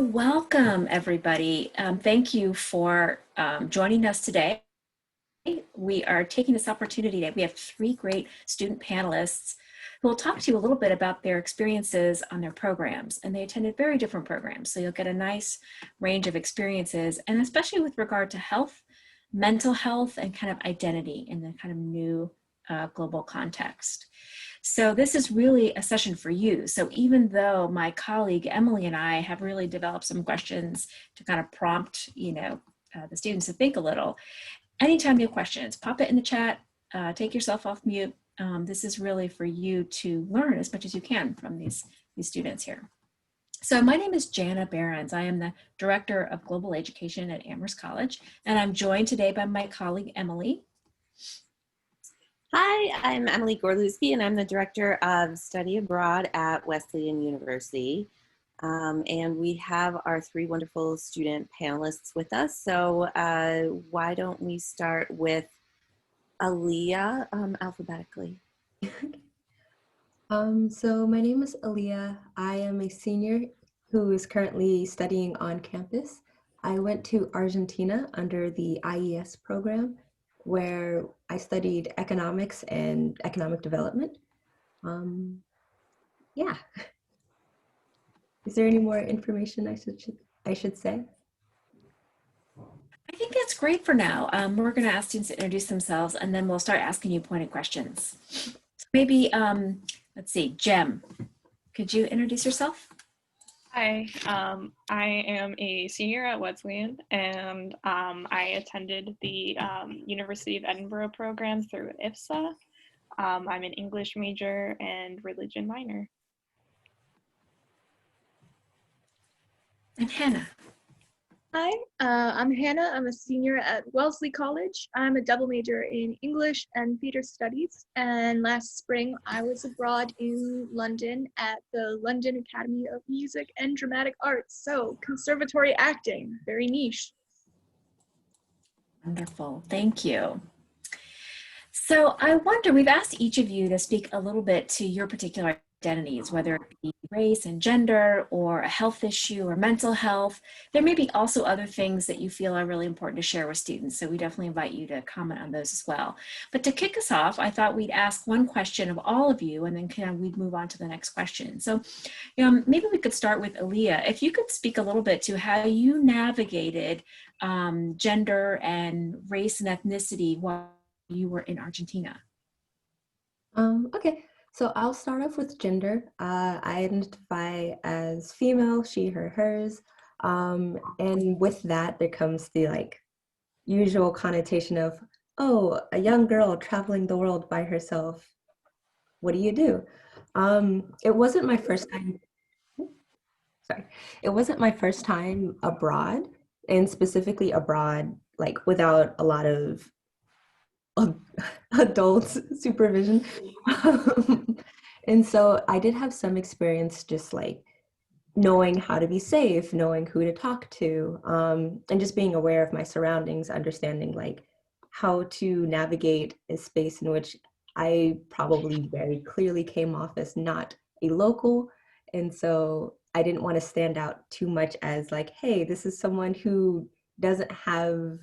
welcome everybody. Thank you for joining us today. We are taking this opportunity that we have three great student panelists who will talk to you a little bit about their experiences on their programs, and they attended very different programs. So you'll get a nice range of experiences, and especially with regard to health, mental health, and kind of identity in the kind of new global context. So this is really a session for you. So even though my colleague Emily and I have really developed some questions to kind of prompt, the students to think a little, anytime you have questions, pop it in the chat, take yourself off mute. This is really for you to learn as much as you can from these students here. So my name is Janna Behrens. I am the Director of Global Education at Amherst College, and I'm joined today by my colleague Emily. Hi, I'm Emily Gorlewski, and I'm the Director of Study Abroad at Wesleyan University. And we have our three wonderful student panelists with us. So why don't we start with Ahliaa alphabetically? So my name is Ahliaa. I am a senior who is currently studying on campus. I went to Argentina under the IES program, where I studied economics and economic development. Yeah. Is there any more information I should say? I think that's great for now. We're going to ask students to introduce themselves, and then we'll start asking you pointed questions. So maybe, let's see, Jem, could you introduce yourself? Hi, I am a senior at Wesleyan, and I attended the University of Edinburgh program through IFSA. I'm an English major and religion minor. And Hannah. Hi, I'm Hannah. I'm a senior at Wellesley College. I'm a double major in English and theater studies. And last spring, I was abroad in London at the London Academy of Music and Dramatic Arts. So conservatory acting, very niche. Wonderful, thank you. So I wonder, we've asked each of you to speak a little bit to your particular identities, whether it be race and gender or a health issue or mental health. There may be also other things that you feel are really important to share with students. So we definitely invite you to comment on those as well. But to kick us off, I thought we'd ask one question of all of you, and then kind of we'd move on to the next question. So maybe we could start with Ahliaa. If you could speak a little bit to how you navigated gender and race and ethnicity while you were in Argentina. Okay. So I'll start off with gender. I identify as female, she, her, hers. And with that, there comes the usual connotation of, oh, a young girl traveling the world by herself. What do you do? It wasn't my first time. Sorry. It wasn't my first time abroad, and specifically abroad, without a lot of adult supervision. And so I did have some experience just knowing how to be safe, knowing who to talk to, and just being aware of my surroundings, understanding how to navigate a space in which I probably very clearly came off as not a local. And so I didn't want to stand out too much as hey, this is someone who doesn't have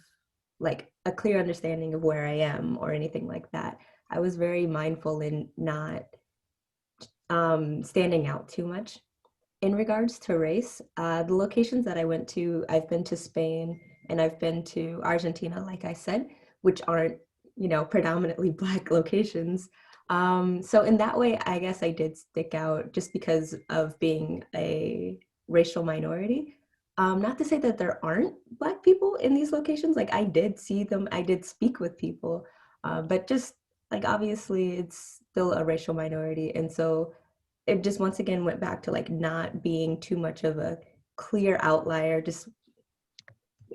a clear understanding of where I am or anything like that. I was very mindful in not standing out too much. In regards to race, the locations that I went to, I've been to Spain and I've been to Argentina, like I said, which aren't, predominantly Black locations. So in that way, I guess I did stick out just because of being a racial minority. Not to say that there aren't Black people in these locations. I did see them, I did speak with people, but just obviously it's still a racial minority. And so it just once again went back to not being too much of a clear outlier, just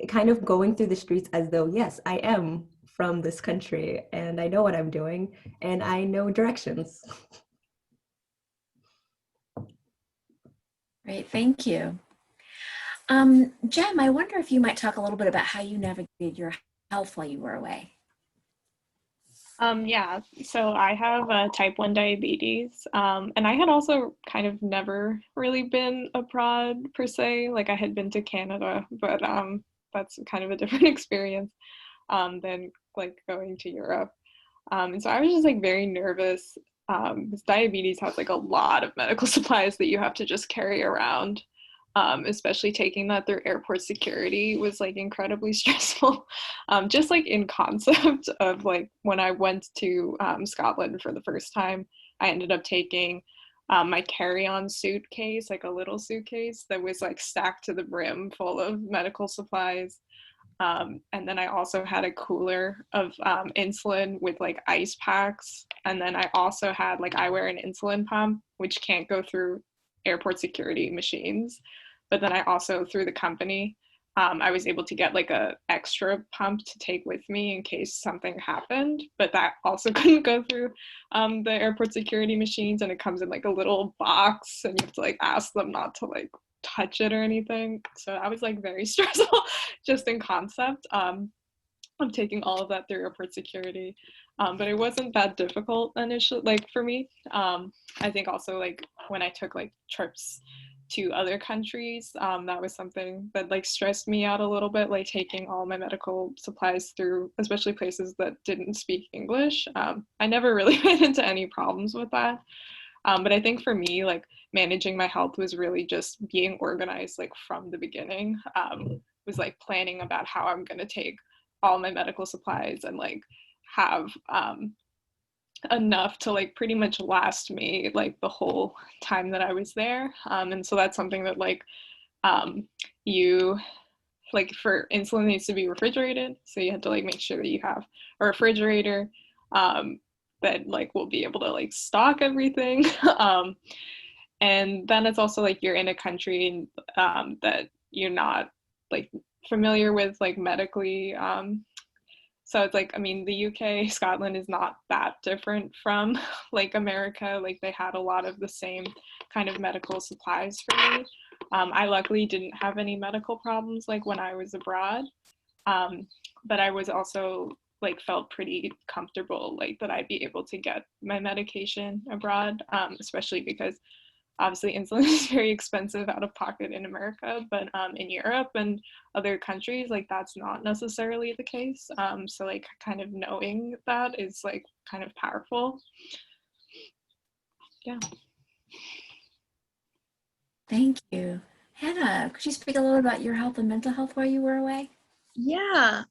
kind of going through the streets as though, yes, I am from this country and I know what I'm doing and I know directions. Great, thank you. Jem, I wonder if you might talk a little bit about how you navigated your health while you were away. Yeah, so I have type 1 diabetes, and I had also kind of never really been abroad per se. Like I had been to Canada, but that's kind of a different experience than like going to Europe. And so I was just like very nervous because diabetes has like a lot of medical supplies that you have to just carry around. Especially taking that through airport security was like incredibly stressful. Just like in concept of like when I went to Scotland for the first time, I ended up taking my carry-on suitcase, like a little suitcase that was like stacked to the brim full of medical supplies. And then I also had a cooler of insulin with like ice packs. And then I also had like, I wear an insulin pump, which can't go through airport security machines. But then I also, through the company, I was able to get like a extra pump to take with me in case something happened. But that also couldn't go through the airport security machines. And it comes in like a little box and you have to like ask them not to like touch it or anything. So I was like very stressful just in concept of taking all of that through airport security. But it wasn't that difficult initially, like for me. I think also like when I took like trips to other countries, that was something that like stressed me out a little bit, like taking all my medical supplies through, especially places that didn't speak English. I never really ran into any problems with that. But I think for me, like managing my health was really just being organized, like from the beginning. Was like planning about how I'm going to take all my medical supplies and like have enough to like pretty much last me like the whole time that I was there. And so that's something that like you like for insulin needs to be refrigerated. So you have to like make sure that you have a refrigerator that like will be able to like stock everything. And then it's also like you're in a country that you're not like familiar with like medically. So it's like, I mean, the UK, Scotland is not that different from like America. Like they had a lot of the same kind of medical supplies for me. I luckily didn't have any medical problems like when I was abroad. But I was also like felt pretty comfortable like that I'd be able to get my medication abroad, especially because obviously insulin is very expensive out of pocket in America, but in Europe and other countries, like that's not necessarily the case. So like kind of knowing that is like kind of powerful. Yeah. Thank you. Hannah, could you speak a little about your health and mental health while you were away? Yeah.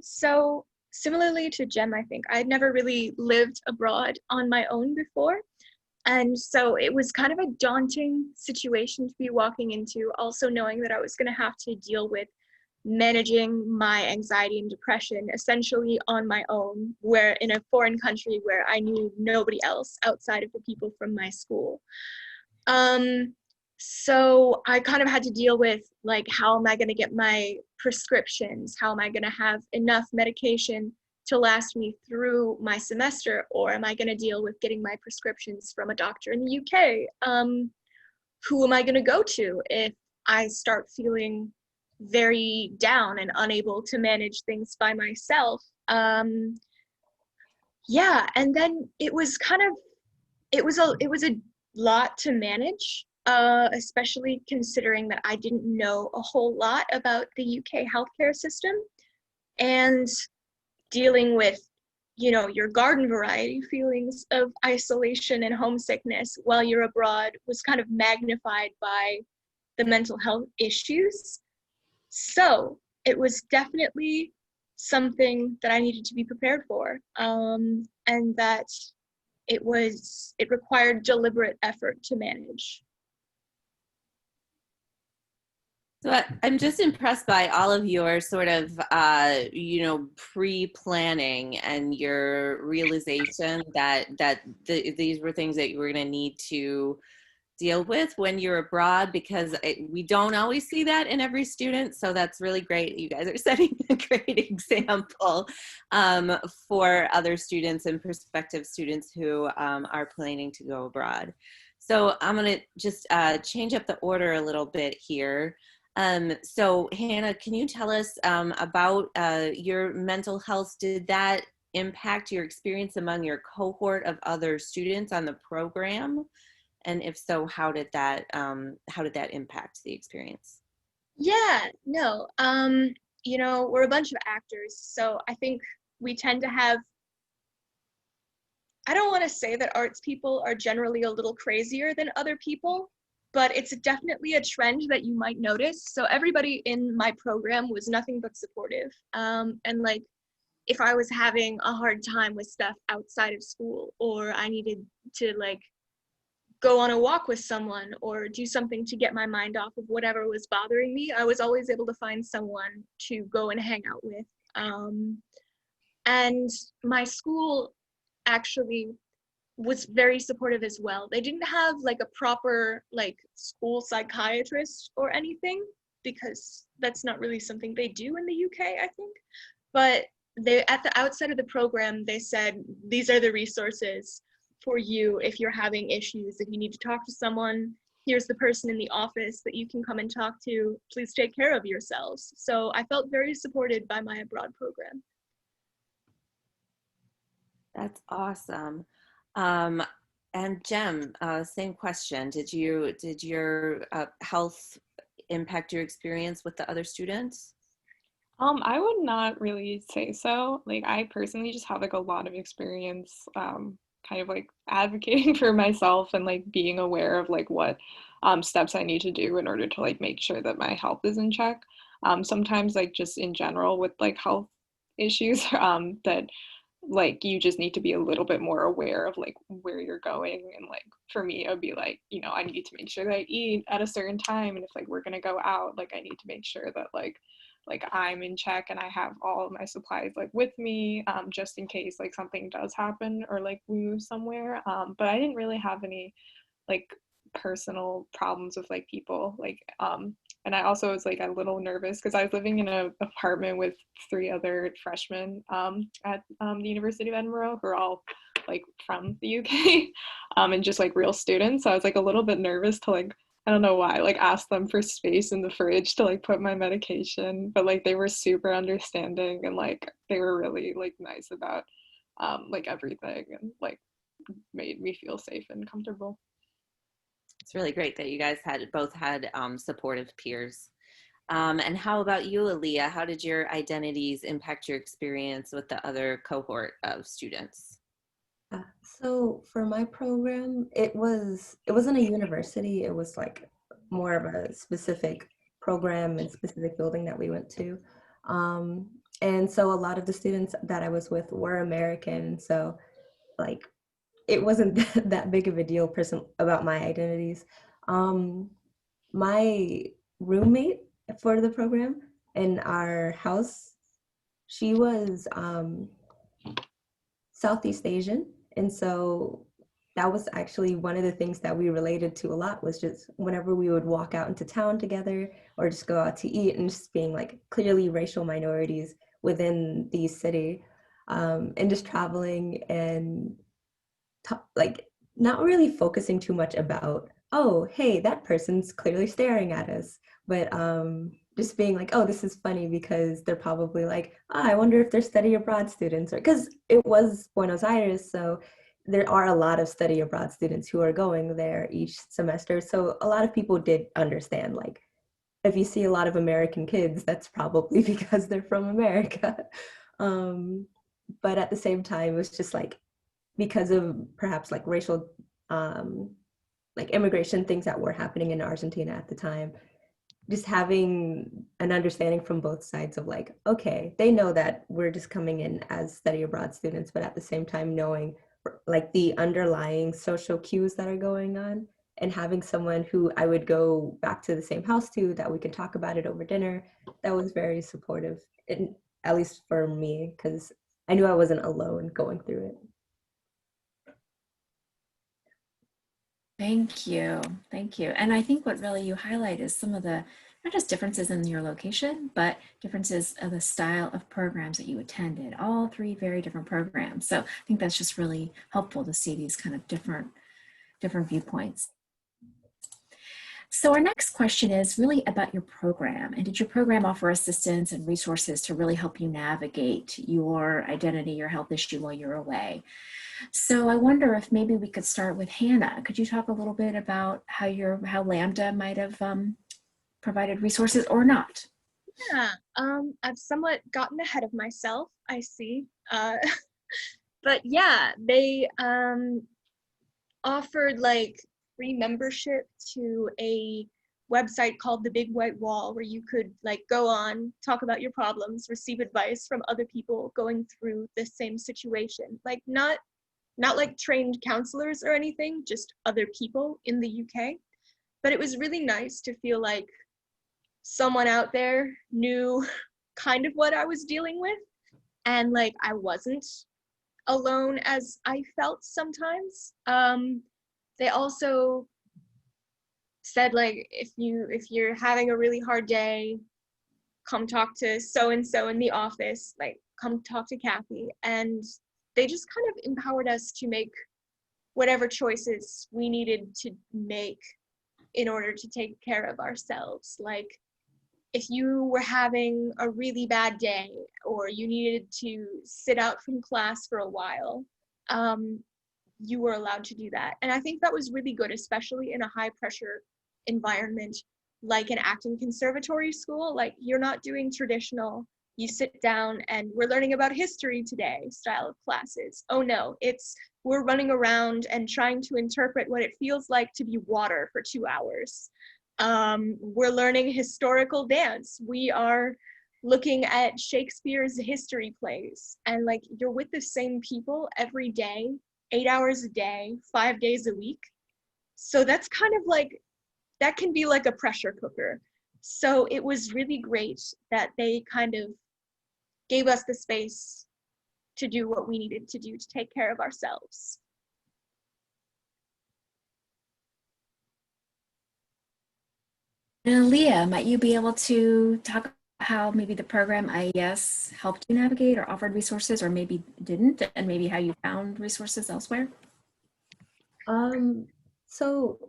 So similarly to Jem, I think I'd never really lived abroad on my own before. And so it was kind of a daunting situation to be walking into, also knowing that I was going to have to deal with managing my anxiety and depression essentially on my own, where in a foreign country where I knew nobody else outside of the people from my school. So I kind of had to deal with like, how am I going to get my prescriptions? How am I going to have enough medication to last me through my semester? Or am I going to deal with getting my prescriptions from a doctor in the UK? Who am I going to go to if I start feeling very down and unable to manage things by myself? Yeah, and then it was a lot to manage, especially considering that I didn't know a whole lot about the UK healthcare system, and dealing with, you know, your garden variety feelings of isolation and homesickness while you're abroad was kind of magnified by the mental health issues. So it was definitely something that I needed to be prepared for, and that it required deliberate effort to manage. So I'm just impressed by all of your sort of, pre-planning and your realization that these were things that you were going to need to deal with when you're abroad, because we don't always see that in every student. So that's really great. You guys are setting a great example for other students and prospective students who are planning to go abroad. So I'm going to just change up the order a little bit here. So Hannah, can you tell us about your mental health? Did that impact your experience among your cohort of other students on the program? And if so, how did that impact the experience? Yeah, no. You know, we're a bunch of actors, so I think we tend to have, I don't want to say that arts people are generally a little crazier than other people, but it's definitely a trend that you might notice. So everybody in my program was nothing but supportive. And like, if I was having a hard time with stuff outside of school, or I needed to like go on a walk with someone or do something to get my mind off of whatever was bothering me, I was always able to find someone to go and hang out with. And my school actually was very supportive as well. They didn't have like a proper like school psychiatrist or anything, because that's not really something they do in the UK, I think. But they, at the outset of the program, they said, these are the resources for you if you're having issues, if you need to talk to someone, here's the person in the office that you can come and talk to, please take care of yourselves. So I felt very supported by my abroad program. That's awesome. And Jem, same question. Did your health impact your experience with the other students? I would not really say so. Like, I personally just have like a lot of experience kind of like advocating for myself and like being aware of like what steps I need to do in order to like make sure that my health is in check. Sometimes like just in general with like health issues that like you just need to be a little bit more aware of like where you're going. And like for me, it would be like, you know, I need to make sure that I eat at a certain time, and if like we're gonna go out, like I need to make sure that like I'm in check and I have all of my supplies like with me, just in case like something does happen or like we move somewhere. But I didn't really have any like personal problems with like people like and I also was like a little nervous because I was living in an apartment with 3 other freshmen at the University of Edinburgh who are all like from the UK and just like real students. So I was like a little bit nervous to like, I don't know why, like ask them for space in the fridge to like put my medication, but like they were super understanding and like they were really like nice about like everything and like made me feel safe and comfortable. It's really great that you guys both had supportive peers. And how about you, Ahliaa? How did your identities impact your experience with the other cohort of students? So for my program, it wasn't a university. It was like more of a specific program and specific building that we went to. And so a lot of the students that I was with were American. So like it wasn't that big of a deal about my identities. My roommate for the program in our house, she was Southeast Asian. And so that was actually one of the things that we related to a lot, was just whenever we would walk out into town together or just go out to eat, and just being like clearly racial minorities within the city, and just traveling and like not really focusing too much about, oh, hey, that person's clearly staring at us, but just being like, oh, this is funny because they're probably like, oh, I wonder if they're study abroad students, or because it was Buenos Aires, so there are a lot of study abroad students who are going there each semester. So a lot of people did understand, like, if you see a lot of American kids, that's probably because they're from America. But at the same time, it was just like, because of perhaps like racial, like immigration things that were happening in Argentina at the time, just having an understanding from both sides of like, okay, they know that we're just coming in as study abroad students, but at the same time knowing like the underlying social cues that are going on, and having someone who I would go back to the same house to, that we could talk about it over dinner, that was very supportive, at least for me, because I knew I wasn't alone going through it. Thank you. Thank you. And I think what really you highlight is some of the, not just differences in your location, but differences of the style of programs that you attended, all 3 very different programs. So I think that's just really helpful to see these kind of different viewpoints. So our next question is really about your program. And did your program offer assistance and resources to really help you navigate your identity, your health issue while you're away? So I wonder if maybe we could start with Hannah. Could you talk a little bit about how Lambda might have provided resources or not? Yeah, I've somewhat gotten ahead of myself, I see. But yeah, they offered like free membership to a website called The Big White Wall, where you could like go on, talk about your problems, receive advice from other people going through the same situation. Like not like trained counselors or anything, just other people in the UK. But it was really nice to feel like someone out there knew kind of what I was dealing with, and like I wasn't alone as I felt sometimes. They also said like if you're having a really hard day, come talk to so and so in the office, like come talk to Kathy. And they just kind of empowered us to make whatever choices we needed to make in order to take care of ourselves. Like if you were having a really bad day or you needed to sit out from class for a while, you were allowed to do that. And I think that was really good, especially in a high pressure environment like an acting conservatory school. Like you're not doing traditional, you sit down and we're learning about history today style of classes. Oh no, it's we're running around and trying to interpret what it feels like to be water for 2 hours. We're learning historical dance. We are looking at Shakespeare's history plays, and like you're with the same people every day, 8 hours a day, 5 days a week. So that's kind of like, that can be like a pressure cooker. So it was really great that they kind of gave us the space to do what we needed to do to take care of ourselves. And Ahliaa, might you be able to talk about how maybe the program IES helped you navigate or offered resources, or maybe didn't, and maybe how you found resources elsewhere? So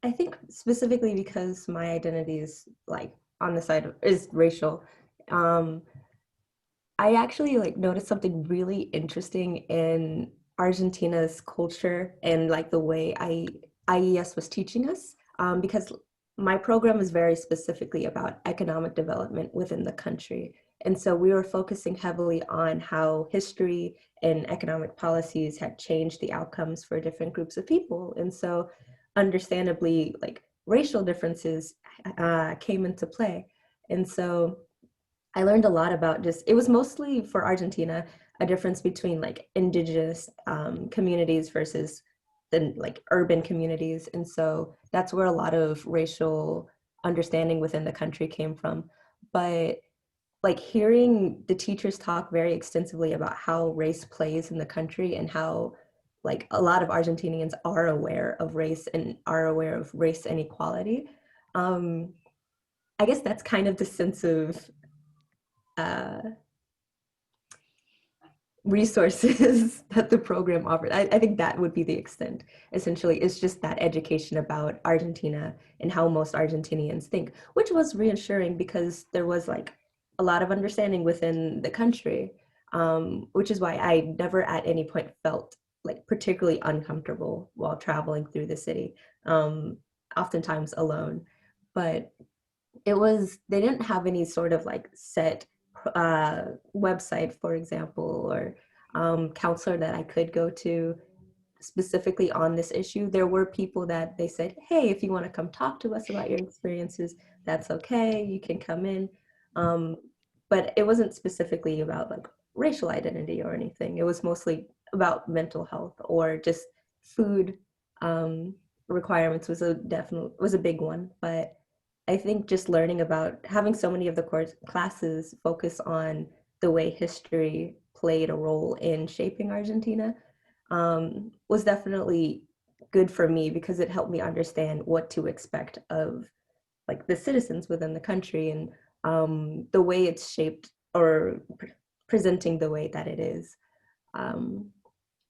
I think specifically because my identity is like on the side of is racial, I actually like noticed something really interesting in Argentina's culture and like the way IES was teaching us, because my program is very specifically about economic development within the country. And so we were focusing heavily on how history and economic policies had changed the outcomes for different groups of people. And so understandably, like racial differences came into play. And so I learned a lot about it was mostly for Argentina, a difference between like indigenous communities versus the like urban communities. And so that's where a lot of racial understanding within the country came from. But like hearing the teachers talk very extensively about how race plays in the country and how like a lot of Argentinians are aware of race and are aware of race inequality. I guess that's kind of the sense of resources that the program offered. I think that would be the extent, essentially. It's just that education about Argentina and how most Argentinians think, which was reassuring because there was like a lot of understanding within the country, which is why I never at any point felt like particularly uncomfortable while traveling through the city, oftentimes alone. But they didn't have any sort of like set website, for example, or counselor that I could go to specifically on this issue. There were people that they said, hey, if you want to come talk to us about your experiences, that's okay, you can come in. But it wasn't specifically about like racial identity or anything. It was mostly about mental health or just food requirements was a big one. But I think just learning about having so many of the classes focus on the way history played a role in shaping Argentina was definitely good for me because it helped me understand what to expect of like the citizens within the country and the way it's shaped or presenting the way that it is.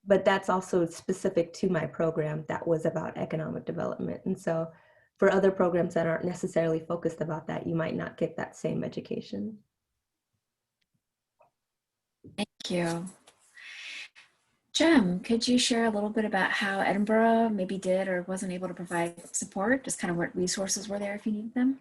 But that's also specific to my program that was about economic development. And so for other programs that aren't necessarily focused about that, you might not get that same education. Thank you. Jem, could you share a little bit about how Edinburgh maybe did or wasn't able to provide support, just kind of what resources were there if you needed them?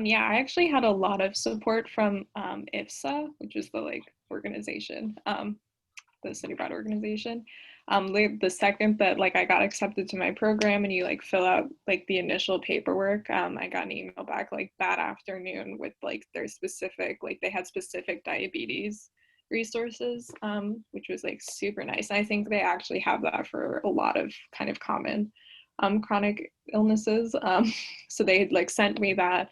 Yeah, I actually had a lot of support from IFSA, which is the organization, the study abroad organization. The second that I got accepted to my program and you fill out the initial paperwork, I got an email back that afternoon with their specific, they had specific diabetes resources, which was super nice. And I think they actually have that for a lot of kind of common chronic illnesses. So they had sent me that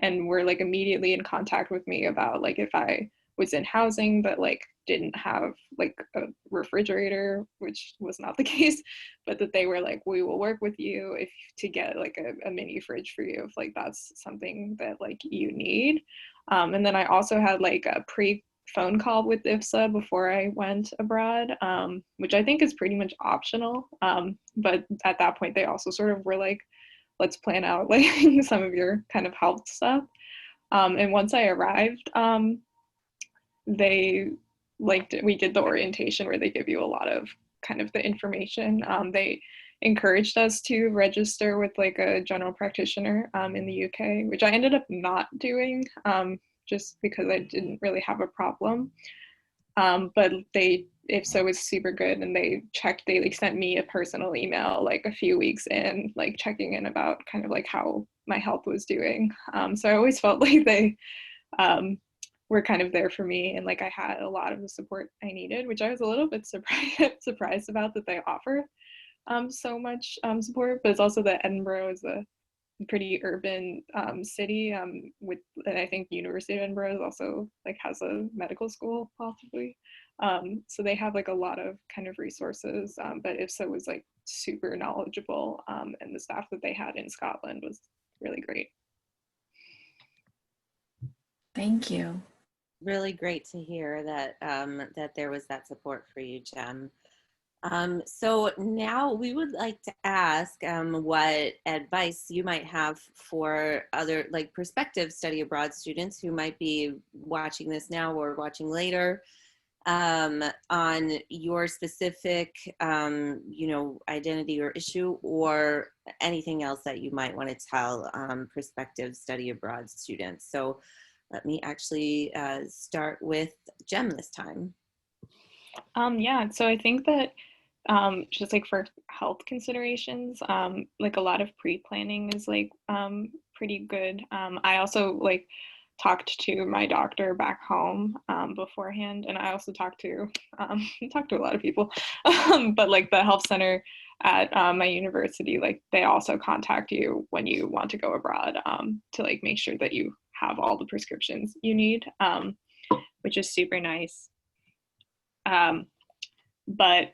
and were immediately in contact with me about if I was in housing but didn't have a refrigerator, which was not the case, but that they were we will work with you if to get a mini fridge for you if that's something that you need. And then I also had a pre-phone call with IFSA before I went abroad, which I think is pretty much optional, but at that point they also sort of were let's plan out some of your kind of health stuff. And once I arrived, we did the orientation where they give you a lot of kind of the information. They encouraged us to register with a general practitioner in the UK, which I ended up not doing just because I didn't really have a problem. But IFSA was super good, and they sent me a personal email a few weeks in, checking in about kind of how my health was doing. So I always felt they were kind of there for me, and I had a lot of the support I needed, which I was a little bit surprised about that they offer so much support. But it's also that Edinburgh is a pretty urban city, and I think University of Edinburgh is also has a medical school possibly. So they have a lot of kind of resources, but IFSA was super knowledgeable, and the staff that they had in Scotland was really great. Thank you. Really great to hear that that there was that support for you, Jem. So now we would like to ask what advice you might have for other prospective study abroad students who might be watching this now or watching later, on your specific identity or issue, or anything else that you might want to tell prospective study abroad students. So let me actually start with Jem this time. Yeah, so I think that just for health considerations, a lot of pre-planning is pretty good. I also talked to my doctor back home beforehand, and I also talked to a lot of people, but the health center at my university, they also contact you when you want to go abroad to make sure that you have all the prescriptions you need, which is super nice. But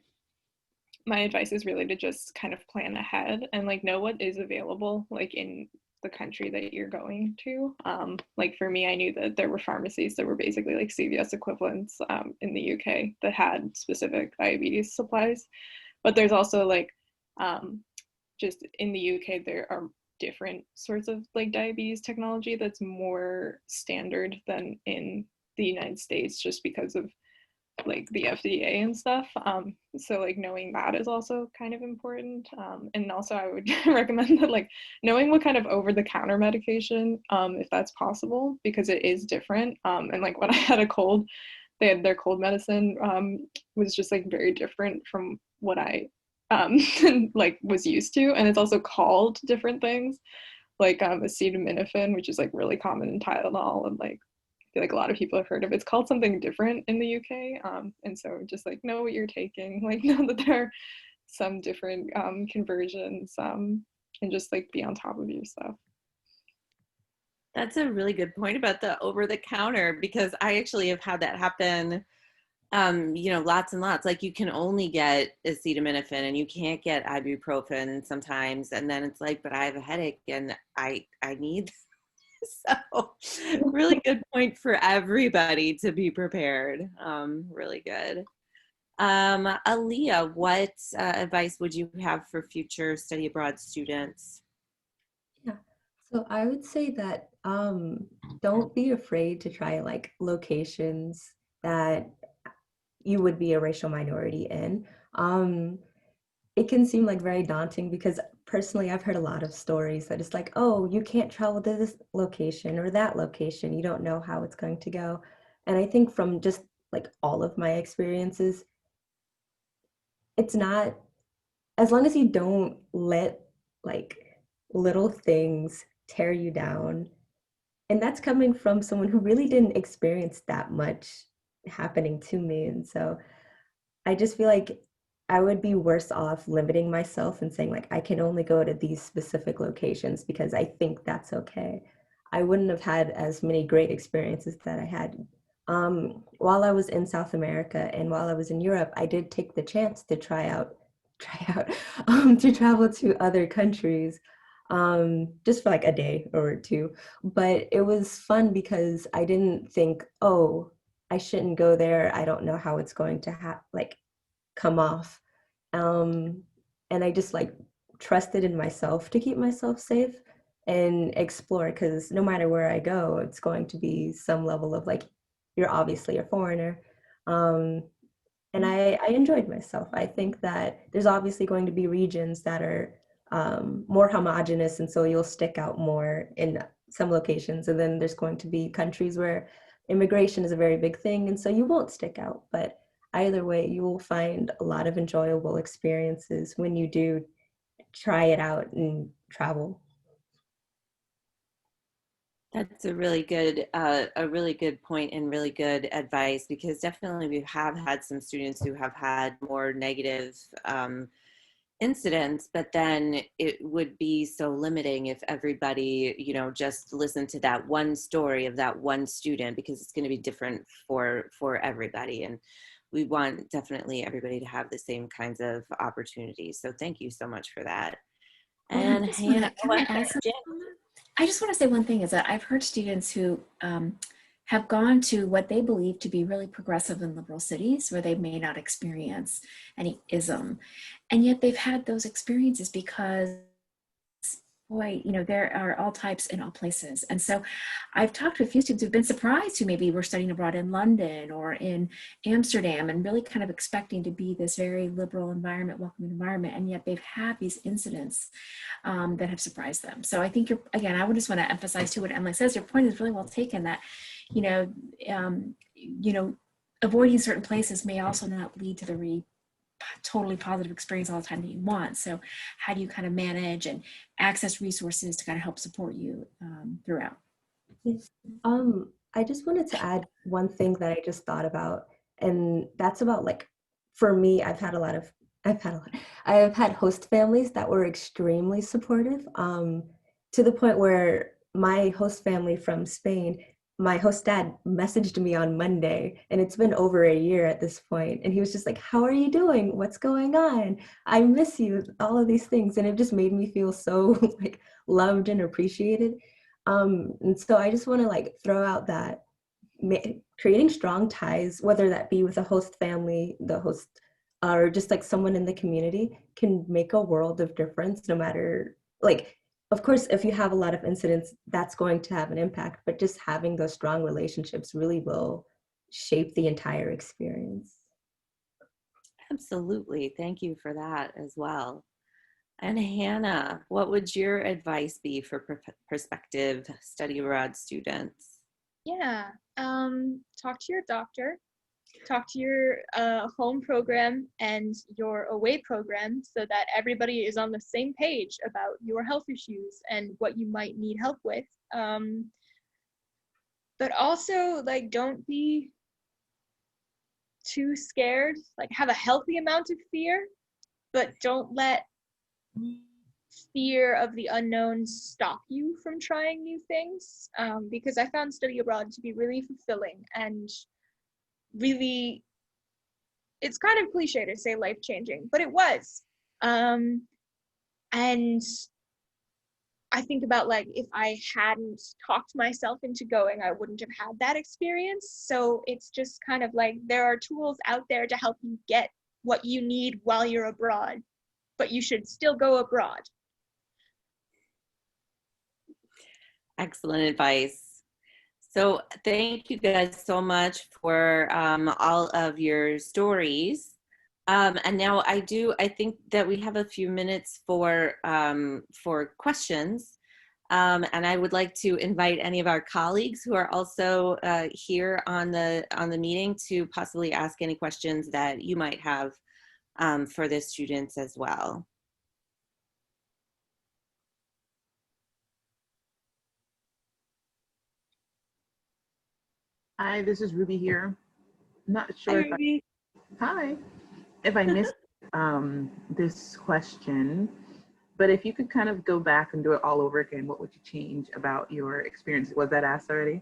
my advice is really to just kind of plan ahead and know what is available in the country that you're going to. For me, I knew that there were pharmacies that were basically CVS equivalents in the UK that had specific diabetes supplies, but there's also just in the UK there are different sorts of diabetes technology that's more standard than in the United States, just because of the FDA and stuff. So knowing that is also kind of important. And also I would recommend that knowing what kind of over-the-counter medication, if that's possible, because it is different. And when I had a cold, they had their cold medicine was just very different from what I was used to. And it's also called different things, acetaminophen, which is really common in Tylenol, and I feel a lot of people have heard of it. It's called something different in the UK, and so just know what you're taking, know that there are some different conversions, and just be on top of your stuff. That's a really good point about the over-the-counter, because I actually have had that happen, lots and lots. You can only get acetaminophen and you can't get ibuprofen sometimes, and then it's but I have a headache and I need so really good point for everybody to be prepared. Really good. Ahliaa, what advice would you have for future study abroad students? So I would say that don't be afraid to try like locations that you would be a racial minority in. It can seem like very daunting because personally I've heard a lot of stories that it's like, oh, you can't travel to this location or that location. You don't know how it's going to go. And I think from just like all of my experiences, it's not, as long as you don't let like little things tear you down. And that's coming from someone who really didn't experience that much happening to me. And so I just feel like I would be worse off limiting myself and saying like I can only go to these specific locations because I think that's okay. I wouldn't have had as many great experiences that I had. While I was in South America and while I was in Europe, I did take the chance to try out, to travel to other countries, just for like a day or two. But it was fun because I didn't think, oh, I shouldn't go there. I don't know how it's going to like come off. Um, and I just like trusted in myself to keep myself safe and explore because no matter where I go, it's going to be some level of like, you're obviously a foreigner. And I enjoyed myself. I think that there's obviously going to be regions that are more homogenous, and so you'll stick out more in some locations. And then there's going to be countries where immigration is a very big thing, and so you won't stick out. But either way, you will find a lot of enjoyable experiences when you do try it out and travel. That's a really good point and really good advice, because definitely we have had some students who have had more negative incidents, but then it would be so limiting if everybody, just listened to that one story of that one student, because it's going to be different for everybody. And we want definitely everybody to have the same kinds of opportunities. So thank you so much for that. And Hannah, Can I add something on that? I just want to say one thing is that I've heard students who have gone to what they believe to be really progressive and liberal cities where they may not experience any ism. And yet they've had those experiences because, boy, there are all types in all places. And so I've talked to a few students who've been surprised who maybe were studying abroad in London or in Amsterdam and really kind of expecting to be this very liberal environment, welcoming environment. And yet they've had these incidents that have surprised them. So I think again, I would just want to emphasize too what Emily says, your point is really well taken that, avoiding certain places may also not lead to the totally positive experience all the time that you want. So how do you kind of manage and access resources to kind of help support you throughout? Yes. I just wanted to add one thing that I just thought about, and that's about like, for me, I have had host families that were extremely supportive, to the point where my host family from Spain, my host dad messaged me on Monday, and it's been over a year at this point, and he was just like, how are you doing? What's going on? I miss you, all of these things. And it just made me feel so like loved and appreciated. And so I just want to like throw out that creating strong ties, whether that be with a host family, the host, or just like someone in the community, can make a world of difference. No matter, like, of course, if you have a lot of incidents, that's going to have an impact, but just having those strong relationships really will shape the entire experience. absolutely. Thank you for that as well. And Hannah, what would your advice be for prospective study abroad students? Yeah, talk to your doctor, talk to your home program and your away program so that everybody is on the same page about your health issues and what you might need help with. But also, like, don't be too scared. Like, have a healthy amount of fear, but don't let fear of the unknown stop you from trying new things, because I found study abroad to be really fulfilling and really, it's kind of cliche to say life-changing, but it was. And I think about like, if I hadn't talked myself into going, I wouldn't have had that experience. So it's just kind of like, there are tools out there to help you get what you need while you're abroad, but you should still go abroad. Excellent advice. So thank you guys so much for all of your stories. And now I think that we have a few minutes for questions. And I would like to invite any of our colleagues who are also here on the meeting to possibly ask any questions that you might have for the students as well. Hi, this is Ruby here. Not sure Hi, Ruby. Hi. If I missed this question, but if you could kind of go back and do it all over again, what would you change about your experience? Was that asked already?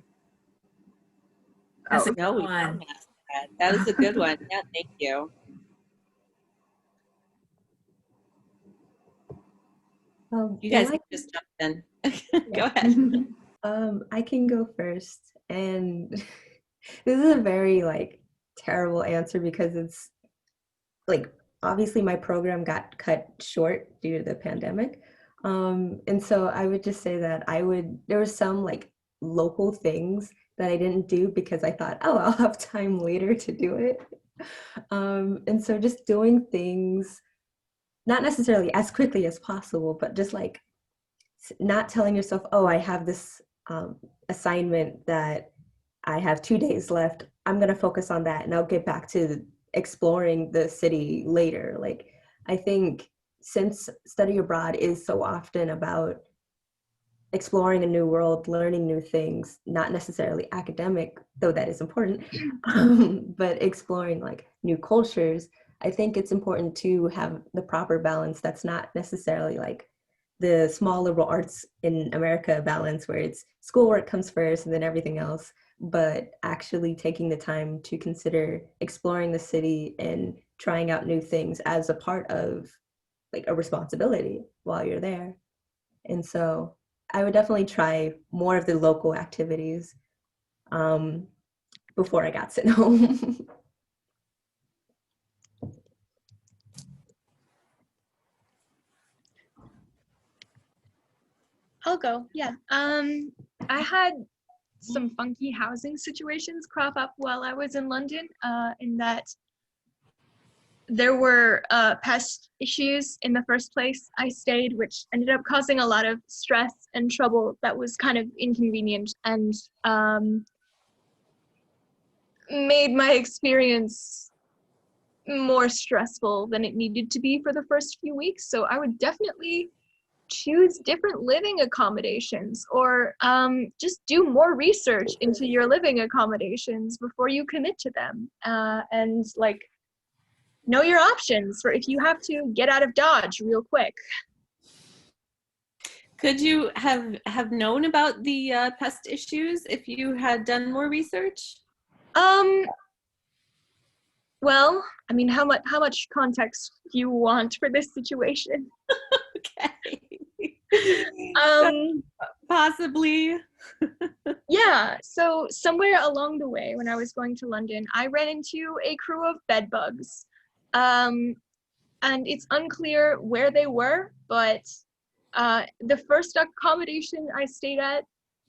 That's a No, good we one. don't ask that. That was a good one. Yeah, thank you. You guys can just jump in. Go ahead. I can go first, and this is a very terrible answer because it's obviously my program got cut short due to the pandemic, and so I would just say that there were some local things that I didn't do because I thought, oh, I'll have time later to do it, and so just doing things not necessarily as quickly as possible, but just not telling yourself, oh, I have this assignment that I have 2 days left. I'm going to focus on that and I'll get back to exploring the city later. I think since study abroad is so often about exploring a new world, learning new things, not necessarily academic, though that is important, but exploring new cultures, I think it's important to have the proper balance that's not necessarily the small liberal arts in America balance where it's schoolwork comes first and then everything else, but actually taking the time to consider exploring the city and trying out new things as a part of a responsibility while you're there. And so I would definitely try more of the local activities before I got sent home. I'll go. Yeah. I had some funky housing situations crop up while I was in London, in that there were pest issues in the first place I stayed, which ended up causing a lot of stress and trouble that was kind of inconvenient and made my experience more stressful than it needed to be for the first few weeks. So I would definitely choose different living accommodations, or just do more research into your living accommodations before you commit to them, and know your options for if you have to get out of Dodge real quick. Could you have known about the pest issues if you had done more research? Well, I mean, how much context do you want for this situation? Okay. Possibly. Yeah, so somewhere along the way when I was going to London, I ran into a crew of bed bugs. And it's unclear where they were, but the first accommodation I stayed at,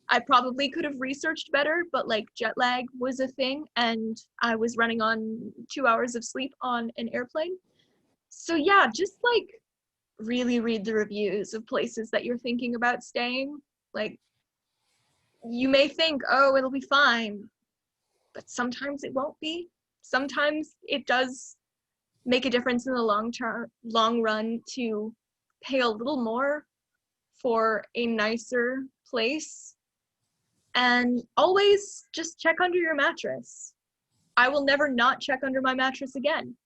I probably could have researched better, but jet lag was a thing and I was running on 2 hours of sleep on an airplane. So yeah, just really read the reviews of places that you're thinking about staying. You may think, oh, it'll be fine, but sometimes it won't be. Sometimes it does make a difference in the long run to pay a little more for a nicer place. And always just check under your mattress. I will never not check under my mattress again.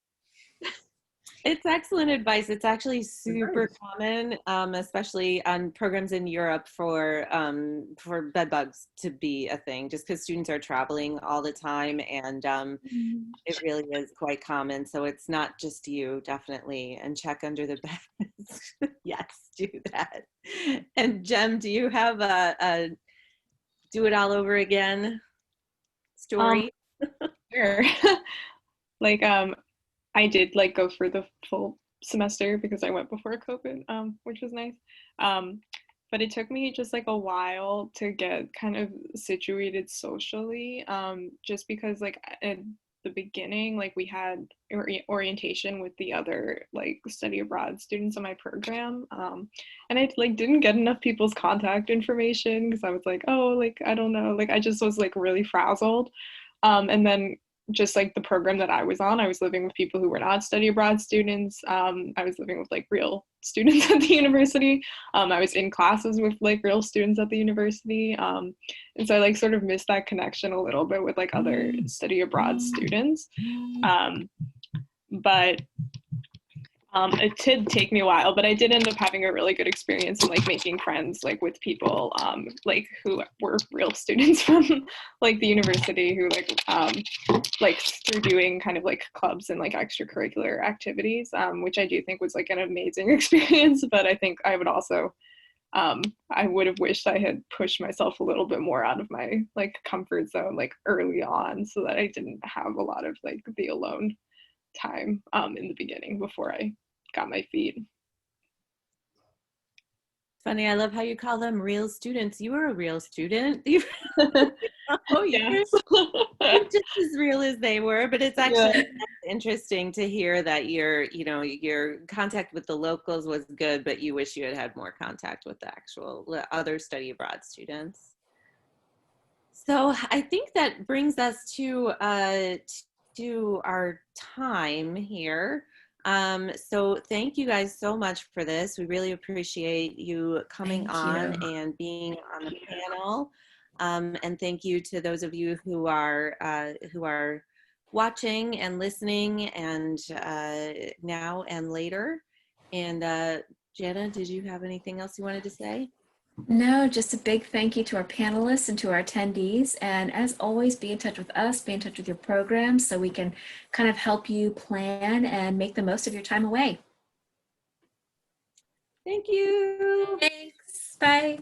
It's excellent advice. It's actually super common, especially on programs in Europe for bed bugs to be a thing, just because students are traveling all the time, and it really is quite common. So it's not just you, definitely, and check under the bed. Yes, do that. And Jem, do you have a do it all over again story? Sure. I did go for the full semester because I went before COVID, which was nice. but it took me just like a while to get kind of situated socially, just because like at the beginning, like we had orientation with the other like study abroad students in my program, and I like didn't get enough people's contact information because I was like, oh, like I don't know, like I just was like really frazzled, and then just like the program that I was on, I was living with people who were not study abroad students. I was living with like real students at the university. I was in classes with like real students at the university. And so I like sort of missed that connection a little bit with like other study abroad students. But it did take me a while, but I did end up having a really good experience and like making friends like with people like who were real students from like the university who like through doing kind of like clubs and like extracurricular activities, which I do think was like an amazing experience. But I think I would also I would have wished I had pushed myself a little bit more out of my like comfort zone like early on, so that I didn't have a lot of like the alone time in the beginning before I got my feet. Funny, I love how you call them real students. You were a real student. Oh yes. You're just as real as they were, but it's actually Yeah. interesting to hear that your contact with the locals was good, but you wish you had had more contact with the actual other study abroad students. So I think that brings us to our time here. So thank you guys so much for this. We really appreciate you coming on and being on the panel. And thank you to those of you who are watching and listening and now and later. And Janna, did you have anything else you wanted to say? No, just a big thank you to our panelists and to our attendees. And as always, be in touch with us, be in touch with your program so we can kind of help you plan and make the most of your time away. Thank you. Thanks. Bye.